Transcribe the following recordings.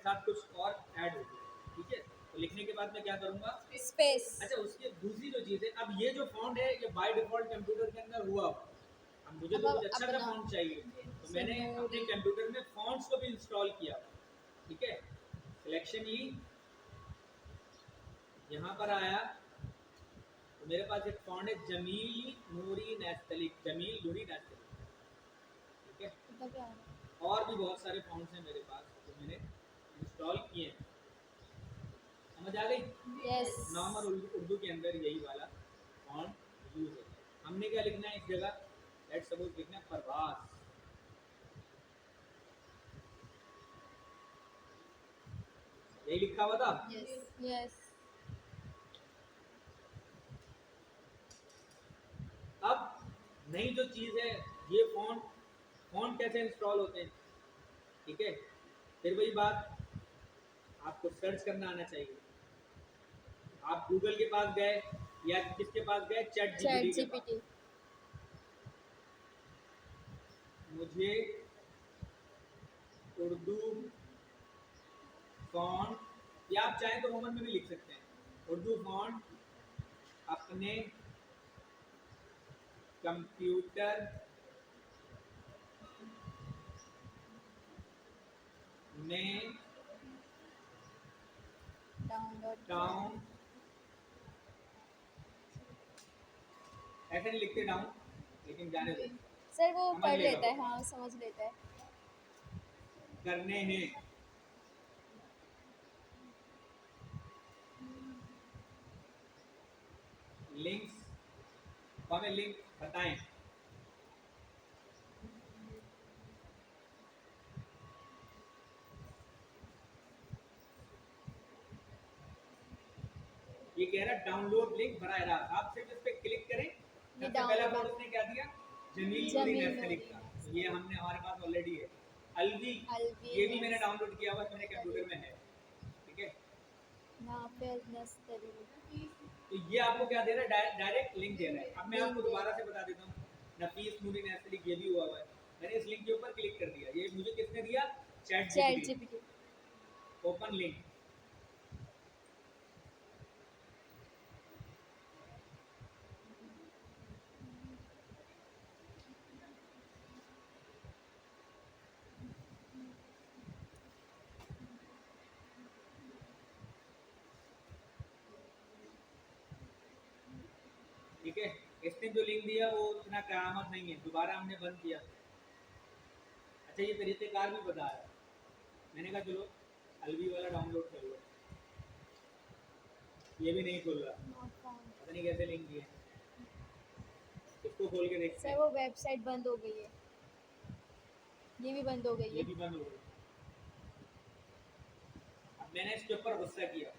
साथ कुछ और ऐड हो गया, ठीक है। तो लिखने के बाद मैं क्या करूँगा, स्पेस। अच्छा उसकी दूसरी जो चीज़ है, अब ये जो फॉन्ट है ये बाय डिफ़ॉल्ट कंप्यूटर के अंदर हुआ हुआ है। अब मुझे तो कुछ अच्छा सा अपना फॉन्ट चाहिए, तो से मैंने अपने नूरी। कंप्यूटर में फॉन्ट्स को भी इंस्टॉल किया, ठीक है। सिलेक्शन ली, यहाँ पर आया तो मेरे पास एक फॉन्ट है जमील नूरी नैस्तलिक, जमील नूरी नैस्तलिक, ठीक है। इतना क्या है? और भी बहुत सारे फॉन्ट्स हैं मेरे पास जो मैंने इंस्टॉल किए हैं, समझ आ गई। यस। नॉर्मल उर्दू के अंदर यही वाला फॉन्ट यूज होता है। हमने क्या लिखना है इस जगह, लेट्स सपोज लिखना है प्रभास, यही लिखा हुआ था। Yes yes. अब नई जो चीज़ है, ये फॉन्ट फॉन्ट कैसे इंस्टॉल होते हैं, ठीक है। फिर वही बात, आपको सर्च करना आना चाहिए। आप गूगल के पास गए या किसके पास गए, चैट चैट जीपीटी के पास। जीपीटी। मुझे उर्दू फॉन्ट, या आप चाहें तो रोमन में भी लिख सकते हैं, उर्दू फॉन्ट अपने कंप्यूटर में डाउनलोड। डाउन, ऐसे नहीं लिखते डाउन, लेकिन जाने दो, सर वो समझ पढ़ लेगा लेता वो, है, हाँ समझ लेता है। करने हैं लिंक्स, हमें लिंक बताएं। ये कह रहा है डाउनलोड लिंक बराह रास्त, आप सिर्फ इस पे क्लिक करें। ये सबसे पहला डाउनलोड फॉन्ट उसने क्या दिया, जमील नूरी जमील नैस्तलिक नूरी का, तो ये नस्ल। हमने हमारे पास ऑलरेडी है। अलवी, अलवी ये भी मैंने नस्ल। डाउनलोड किया हुआ है, मेरे कंप्यूटर में है, ठीक है। नाफिज नस्तरी। तो ये आपको क्या दे रहा है, डायरेक्ट लिंक दे रहा है। अब मैं लिंक आपको दे दोबारा रहा से बता देता हूँ, नफीस नूरी नैस्तलिक ये भी हुआ हुआ है। मैंने इस लिंक के ऊपर क्लिक कर दिया, ये मुझे किसने दिया, है chat chat GPT, GPT. Open link. ठीक है, इसने जो लिंक दिया वो इतना करामत नहीं है, दोबारा हमने बंद किया। अच्छा ये तरीक़ेकार भी बता रहा है, मैंने कहा चलो अलवी वाला डाउनलोड कर लो, ये भी नहीं खुल रहा, नॉट फाउंड। पता नहीं कैसे लिंक दिए, इसको खोल के देखते सर हैं। वो वेबसाइट बंद हो गई है, ये भी बंद हो गई ये है। भी बंद हो गई। अब मैंने इसके ऊपर गुस्सा किया,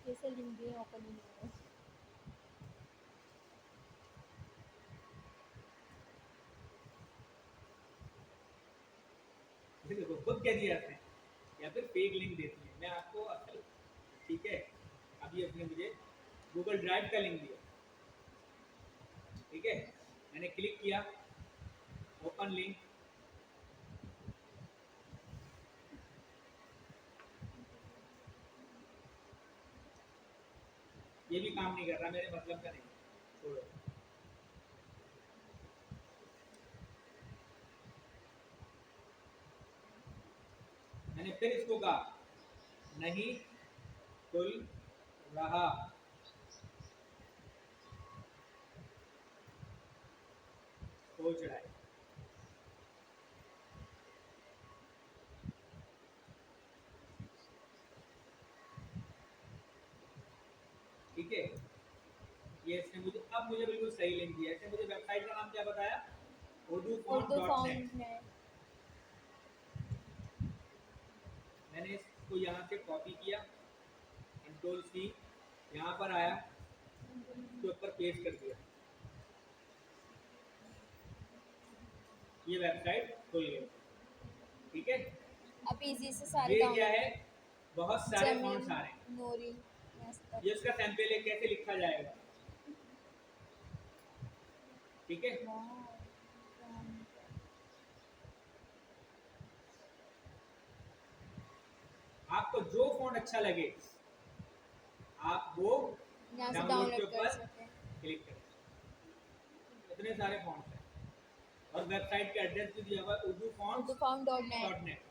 कैसे लिंक दिए, ओपन ही नहीं हो रहा। ये देखो खुद कह दिया आपने, या फिर फेक लिंक देती है, मैं आपको असल, ठीक है। अभी अपने मुझे गूगल ड्राइव का लिंक दिया, ठीक है, मैंने क्लिक किया, ओपन लिंक, ये भी काम नहीं कर रहा, मेरे मतलब का नहीं, छोड़ो। मैंने फिर इसको कहा नहीं खुल रहा, सोच रहा है, ठीक है। ये इसने मुझे, अब मुझे बिल्कुल सही लिंक दिया, इसने मुझे वेबसाइट का नाम क्या बताया, Urdu font Urdu dot net. Found है। मैंने इसको यहाँ से कॉपी किया, कंट्रोल सी, यहाँ पर आया, इसके ऊपर पेस्ट कर दिया, ये वेबसाइट खुल गई, ठीक है। अब इजी से सारे ये क्या डाउनलोड है, कर। बहुत सारे जमील फॉन्ट्स आ रहे हैं, नूरी ये नस्तरी। उसका सैंपल है कैसे लिखा जाएगा, ठीक है। वाह। आपको जो फ़ॉन्ट अच्छा लगे आप वो यहाँ से डाउनलोड के डाउनलोड कर ऊपर सकते हैं। क्लिक करें। इतने सारे फ़ॉन्ट्स हैं और वेबसाइट का एड्रेस भी दिया हुआ है urdufound.net। urdufound.net।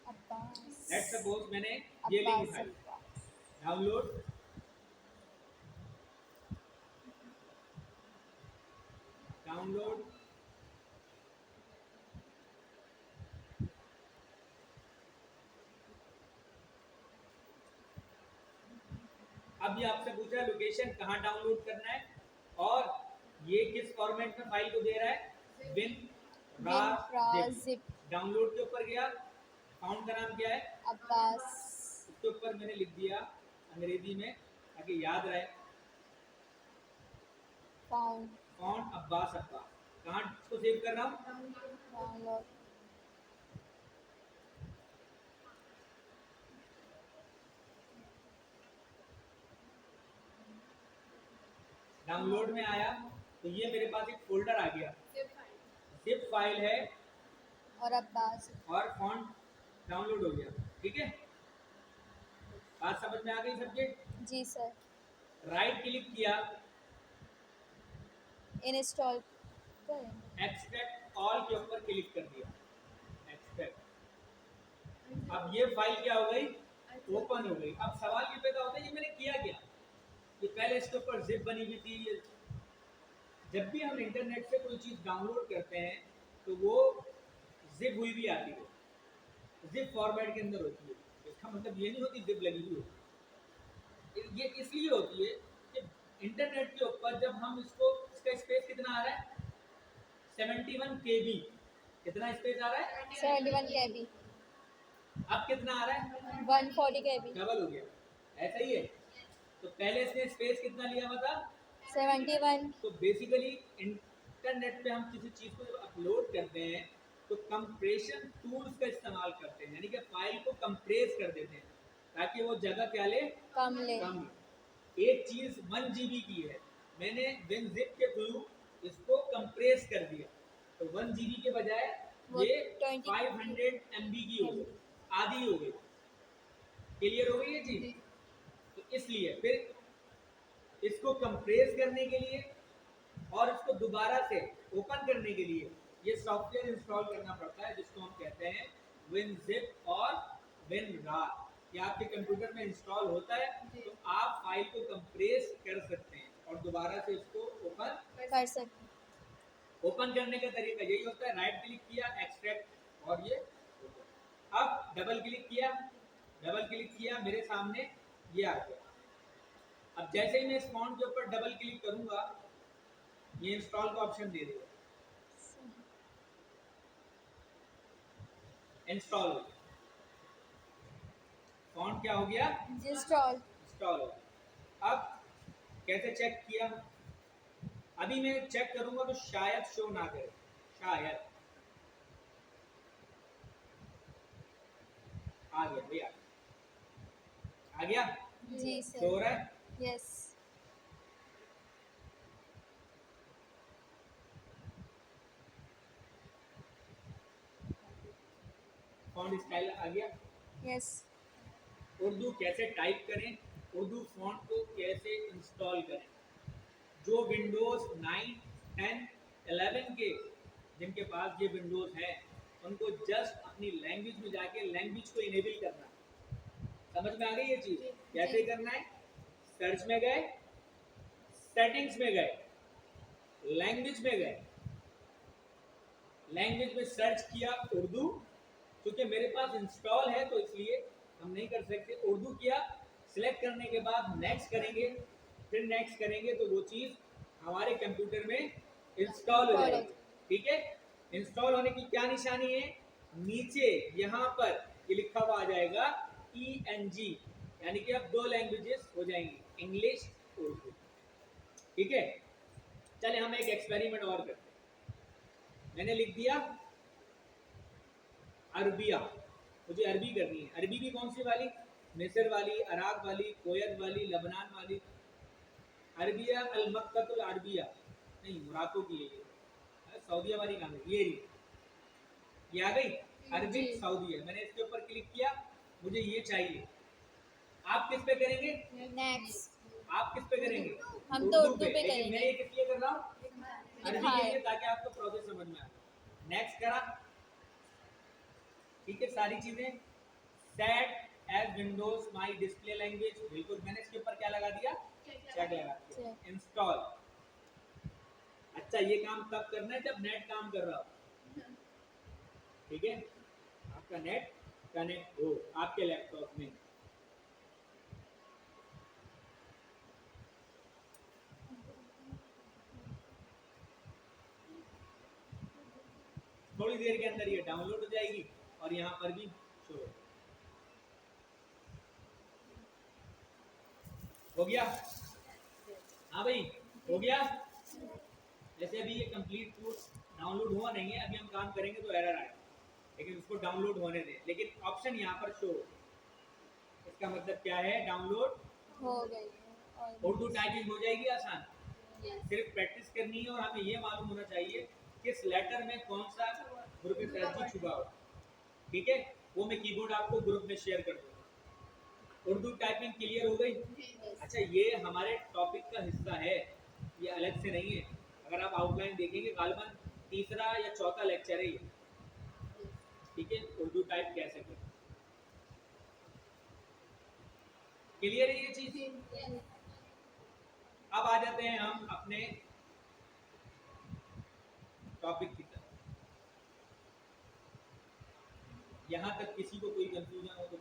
Abbas let's suppose मैंने ये लिंक अब्बास उठाई, अब्बास। डाउनलोड, डाउनलोड, अब ये आपसे पूछ रहा है लोकेशन कहाँ डाउनलोड करना है और ये किस फॉर्मेट में फाइल को दे रहा है, विन रार जिप। डाउनलोड के ऊपर गया, फाउंड का नाम क्या है अब्बास। उसके ऊपर मैंने लिख दिया अंग्रेजी में ताकि याद रहे, फाउंड फाउंड अब्बास अब्बास। कहाँ इसको सेव कर रहा हूँ, डाउनलोड। डाउनलोड में आया तो ये मेरे पास एक फोल्डर आ गया, जिप फाइल है और अब्बास। और फॉन्ट डाउनलोड हो गया। ठीक है, बात समझ में आ गई सबके? जी सर। राइट क्लिक किया, इंस्टॉल करें। एक्सट्रैक्ट ऑल के ऊपर क्लिक कर दिया, एक्सट्रैक्ट। अब ये फाइल क्या हो गई, ओपन हो गई। अब सवाल ये पैदा होता है ये मैंने किया क्या, ये पहले इसके ऊपर जिप बनी हुई थी। जब भी हम इंटरनेट से कोई चीज़ डाउनलोड करते हैं तो वो जिप हुई भी आती है, जिप फॉर्मेट के अंदर होती है। इसका मतलब ये नहीं होती जिप लगी हुई होती, ये इसलिए होती है कि इंटरनेट के ऊपर जब हम इसको, इसका स्पेस कितना आ रहा है 71 KB, कितना स्पेस आ रहा है 71 KB। अब कितना आ रहा है 140 KB। डबल हो गया, ऐसा ही है। तो पहले इसने स्पेस कितना लिया हुआ था 71। तो बेसिकली इंटरनेट पे हम किसी चीज़ को जब अपलोड करते हैं तो कंप्रेशन टूल्स का इस्तेमाल करते हैं, यानी कि फाइल को कंप्रेस कर देते हैं ताकि वो जगह क्या ले, कम ले। कम ले। एक चीज़ 1 GB की है, मैंने WinZip के थ्रू इसको कंप्रेस कर दिया तो 1 GB के बजाय ये 500 MB की हो गई, आधी हो गई। क्लियर हो गई ये चीज़? तो इसलिए फिर इसको कंप्रेस करने के लिए और इसको दोबारा से ओपन करने के लिए ये सॉफ्टवेयर इंस्टॉल करना पड़ता है जिसको हम कहते हैं WinZip और WinRAR। ये आपके कंप्यूटर में इंस्टॉल होता है तो आप फाइल को कंप्रेस कर सकते हैं और दोबारा से इसको ओपन कर सकते। ओपन करने का तरीका यही होता है, राइट क्लिक किया, एक्सट्रैक्ट और ये। अब डबल क्लिक किया मेरे सामने ये आ गया। अब जैसे ही मैं इस फॉन्ट के ऊपर डबल क्लिक करूंगा ये इंस्टॉल का ऑप्शन दे देगा, इंस्टॉल हो गया। फॉन्ट क्या हो गया, इंस्टॉल हो गया। अब कैसे चेक किया, अभी मैं चेक करूंगा तो शायद शो ना करे, शायद आ गया भैया, आ गया जी सर। शो हो रहा है। यस। फॉन्ट स्टाइल आ गया। यस। उर्दू कैसे टाइप करें, उर्दू फॉन्ट को कैसे इंस्टॉल करें। जो विंडोज़ 9, 10, 11 के जिनके पास ये विंडोज़ है उनको जस्ट अपनी लैंग्वेज में जाके लैंग्वेज को इनेबल करना। समझ में आ गई ये चीज़? कैसे करना है, सर्च में गए, सेटिंग्स में गए, लैंग्वेज में गए, लैंग्वेज में सर्च किया उर्दू, क्योंकि मेरे पास इंस्टॉल है तो इसलिए हम नहीं कर सकते। उर्दू किया, सिलेक्ट करने के बाद नेक्स्ट करेंगे, फिर नेक्स्ट करेंगे तो वो चीज़ हमारे कंप्यूटर में इंस्टॉल हो जाएगी। ठीक है, इंस्टॉल होने की क्या निशानी है, नीचे यहाँ पर ये लिखा हुआ आ जाएगा ENG, यानी कि अब 2 लैंग्वेजेस हो जाएंगी, इंग्लिश उर्दू। ठीक है, चले हम एक एक्सपेरिमेंट और करते हैं। मैंने लिख दिया अरबिया, मुझे अरबी करनी है। अरबी भी कौन सी वाली, मिस्र वाली, इराक वाली, कुवैत वाली, लबनान वाली। अरबिया अल मक्कतुल अरबिया नहीं, मोराको की है ये, सऊदीया वाली कहाँ है, ये ये आ गई, अरबिक जी। सऊदी है, मैंने इसके ऊपर क्लिक किया, मुझे ये चाहिए। आप किस पे करेंगे? नेक्स्ट। आप किस पे करेंगे? हम तो उर्दू पे लेकिन करेंगे। मैं ये किस लिए कर रहा हूँ? अरबी के दिखाए। लिए, ताकि आपको प्रोसेस समझ में आए। नेक्स्ट करा, ठीक है, सारी चीजें सेट एज विंडोज माई डिस्प्ले लैंग्वेज, बिल्कुल मैंने इसके ऊपर क्या लगा दिया? चेक लगा दिया। इंस्टॉल। अच्छा, ये काम तब करना है जब नेट काम कर रहा हो, ठीक है, आपका नेट कनेक्ट हो आपके लैपटॉप में। थोड़ी देर के अंदर ये डाउनलोड हो जाएगी और यहाँ पर भी शो हो गया। हाँ भाई, हो गया। जैसे अभी ये कंप्लीट कोर्स डाउनलोड हुआ नहीं है, अभी हम काम करेंगे तो एरर आएगा, लेकिन उसको डाउनलोड होने दें। लेकिन ऑप्शन यहाँ पर शो, इसका मतलब क्या है? डाउनलोड हो गई है। उर्दू टाइपिंग हो जाएगी आसान। Yes. सिर्फ प्रैक्टिस करनी है और हमें ये मालूम होना चाहिए किस लेटर में कौन सा ग्रुप इंटरेस्ट छुपा हुआ, ठीक है, वो मैं कीबोर्ड आपको ग्रुप में शेयर कर दूंगा। उर्दू टाइपिंग क्लियर हो गई? अच्छा, ये हमारे टॉपिक का हिस्सा है, ये अलग से नहीं है। अगर आप आउटलाइन देखेंगे, गालिबन तीसरा या चौथा लेक्चर है ये, ठीक है, उर्दू टाइप कैसे करें। क्लियर है ये चीज? अब आ जाते हैं हम अपने टॉपिक की तरफ। यहाँ तक किसी को कोई कंफ्यूजन हो तो